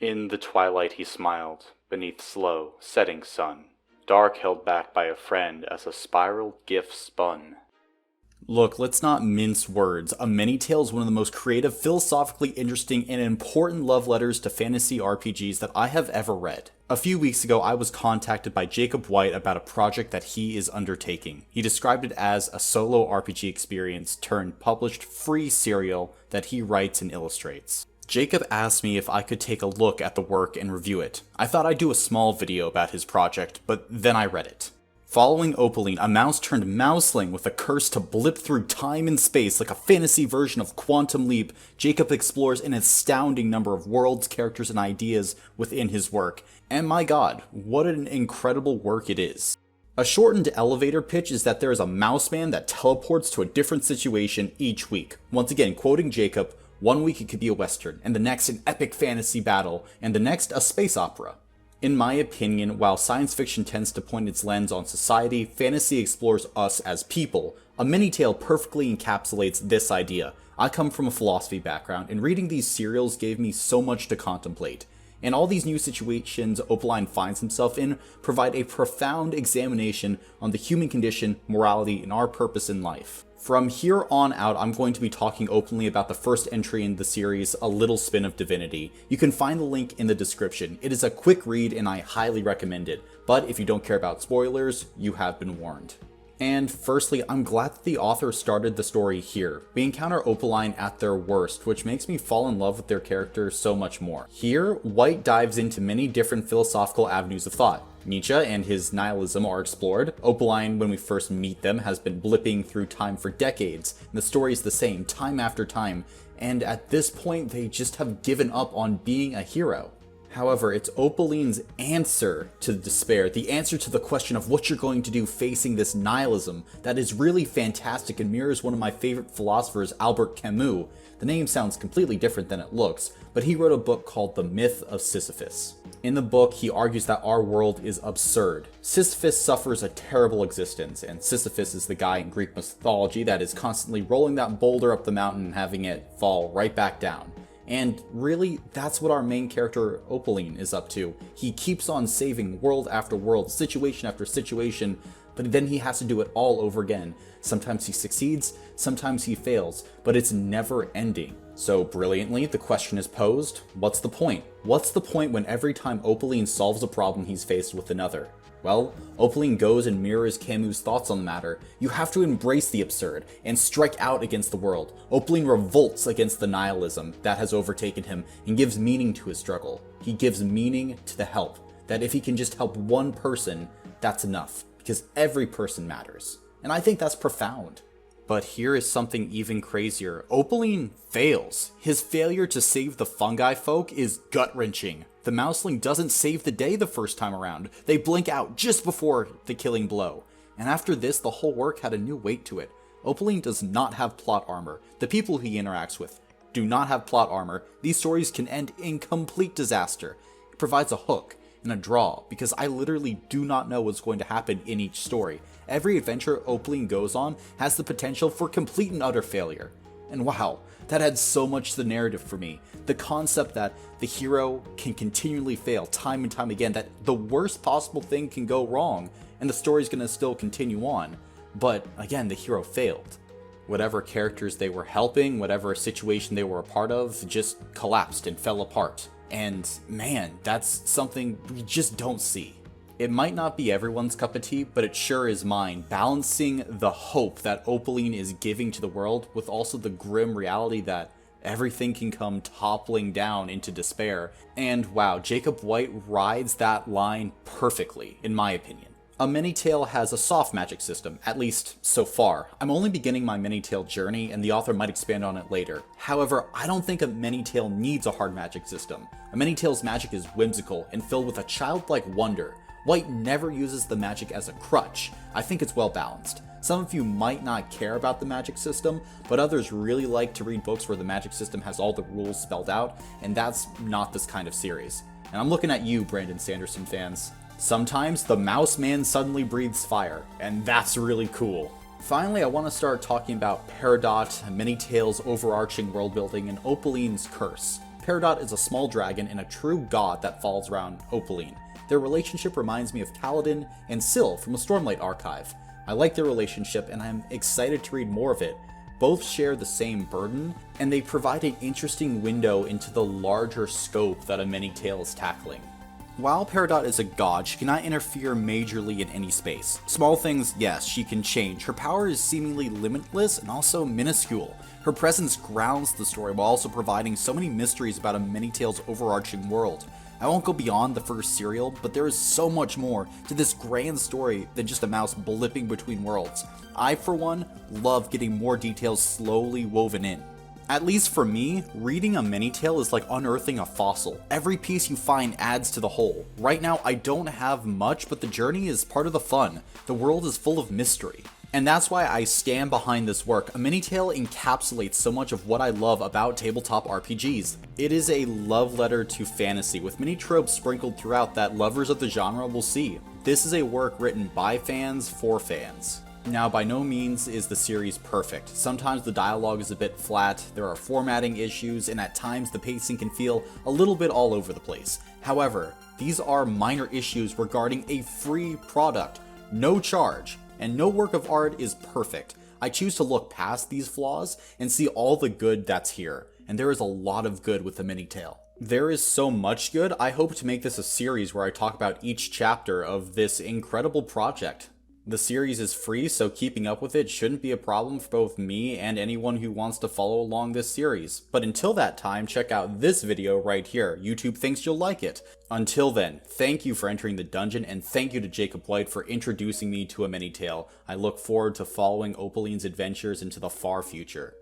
In the twilight he smiled, beneath slow, setting sun, dark held back by a friend as a spiral gift spun. Look, let's not mince words. A Many Tale is one of the most creative, philosophically interesting, and important love letters to fantasy RPGs that I have ever read. A few weeks ago, I was contacted by Jacob White about a project that he is undertaking. He described it as a solo RPG experience turned published free serial that he writes and illustrates. Jacob asked me if I could take a look at the work and review it. I thought I'd do a small video about his project, but then I read it. Following Opaline, a mouse turned mouseling with a curse to blip through time and space like a fantasy version of Quantum Leap, Jacob explores an astounding number of worlds, characters, and ideas within his work. And my god, what an incredible work it is. A shortened elevator pitch is that there is a mouse man that teleports to a different situation each week. Once again, quoting Jacob, one week it could be a western, and the next an epic fantasy battle, and the next a space opera. In my opinion, while science fiction tends to point its lens on society, fantasy explores us as people. A Many Tale perfectly encapsulates this idea. I come from a philosophy background, and reading these serials gave me so much to contemplate. And all these new situations Opaline finds himself in provide a profound examination on the human condition, morality, and our purpose in life. From here on out, I'm going to be talking openly about the first entry in the series, A Little Spin of Divinity. You can find the link in the description. It is a quick read and I highly recommend it, but if you don't care about spoilers, you have been warned. And firstly, I'm glad that the author started the story here. We encounter Opaline at their worst, which makes me fall in love with their character so much more. Here, White dives into many different philosophical avenues of thought. Nietzsche and his nihilism are explored. Opaline, when we first meet them, has been blipping through time for decades, and the story is the same time after time, and at this point they just have given up on being a hero. However, it's Opaline's answer to the despair, the answer to the question of what you're going to do facing this nihilism, that is really fantastic and mirrors one of my favorite philosophers, Albert Camus. The name sounds completely different than it looks, but he wrote a book called The Myth of Sisyphus. In the book, he argues that our world is absurd. Sisyphus suffers a terrible existence, and Sisyphus is the guy in Greek mythology that is constantly rolling that boulder up the mountain and having it fall right back down. And really, that's what our main character Opaline is up to. He keeps on saving world after world, situation after situation, but then he has to do it all over again. Sometimes he succeeds, sometimes he fails, but it's never ending. So brilliantly, the question is posed, what's the point? What's the point when every time Opaline solves a problem he's faced with another? Well, Opaline goes and mirrors Camus' thoughts on the matter. You have to embrace the absurd and strike out against the world. Opaline revolts against the nihilism that has overtaken him and gives meaning to his struggle. He gives meaning to the help, that if he can just help one person, that's enough, because every person matters. And I think that's profound. But here is something even crazier. Opaline fails. His failure to save the fungi folk is gut-wrenching. The mouseling doesn't save the day the first time around. They blink out just before the killing blow. And after this, the whole work had a new weight to it. Opaline does not have plot armor. The people he interacts with do not have plot armor. These stories can end in complete disaster. It provides a hook and a draw, because I literally do not know what's going to happen in each story. Every adventure Opaline goes on has the potential for complete and utter failure. And wow, that adds so much to the narrative for me. The concept that the hero can continually fail time and time again, that the worst possible thing can go wrong, and the story's gonna still continue on. But again, the hero failed. Whatever characters they were helping, whatever situation they were a part of, just collapsed and fell apart. And man, that's something we just don't see. It might not be everyone's cup of tea, but it sure is mine, balancing the hope that Opaline is giving to the world with also the grim reality that everything can come toppling down into despair. And wow, Jacob White rides that line perfectly, in my opinion. A Many Tale has a soft magic system, at least so far. I'm only beginning my Many Tale journey, and the author might expand on it later. However, I don't think a Many Tale needs a hard magic system. A Many Tale's magic is whimsical and filled with a childlike wonder. White never uses the magic as a crutch. I think it's well balanced. Some of you might not care about the magic system, but others really like to read books where the magic system has all the rules spelled out, and that's not this kind of series. And I'm looking at you, Brandon Sanderson fans. Sometimes the mouse man suddenly breathes fire, and that's really cool. Finally, I want to start talking about Peridot, Many Tale's overarching world building, and Opaline's curse. Peridot is a small dragon and a true god that falls around Opaline. Their relationship reminds me of Kaladin and Syl from a Stormlight archive. I like their relationship and I'm excited to read more of it. Both share the same burden, and they provide an interesting window into the larger scope that A Many Tale is tackling. While Peridot is a god, she cannot interfere majorly in any space. Small things, yes, she can change. Her power is seemingly limitless and also minuscule. Her presence grounds the story while also providing so many mysteries about A Many Tale's overarching world. I won't go beyond the first serial, but there is so much more to this grand story than just a mouse blipping between worlds. I, for one, love getting more details slowly woven in. At least for me, reading A Many Tale is like unearthing a fossil. Every piece you find adds to the whole. Right now, I don't have much, but the journey is part of the fun. The world is full of mystery. And that's why I stand behind this work. A Many Tale encapsulates so much of what I love about tabletop RPGs. It is a love letter to fantasy, with many tropes sprinkled throughout that lovers of the genre will see. This is a work written by fans for fans. Now, by no means is the series perfect. Sometimes the dialogue is a bit flat, there are formatting issues, and at times the pacing can feel a little bit all over the place. However, these are minor issues regarding a free product, no charge, and no work of art is perfect. I choose to look past these flaws and see all the good that's here, and there is a lot of good with A Many Tale. There is so much good, I hope to make this a series where I talk about each chapter of this incredible project. The series is free, so keeping up with it shouldn't be a problem for both me and anyone who wants to follow along this series. But until that time, check out this video right here. YouTube thinks you'll like it. Until then, thank you for entering the dungeon, and thank you to Jacob White for introducing me to A Many Tale. I look forward to following Opaline's adventures into the far future.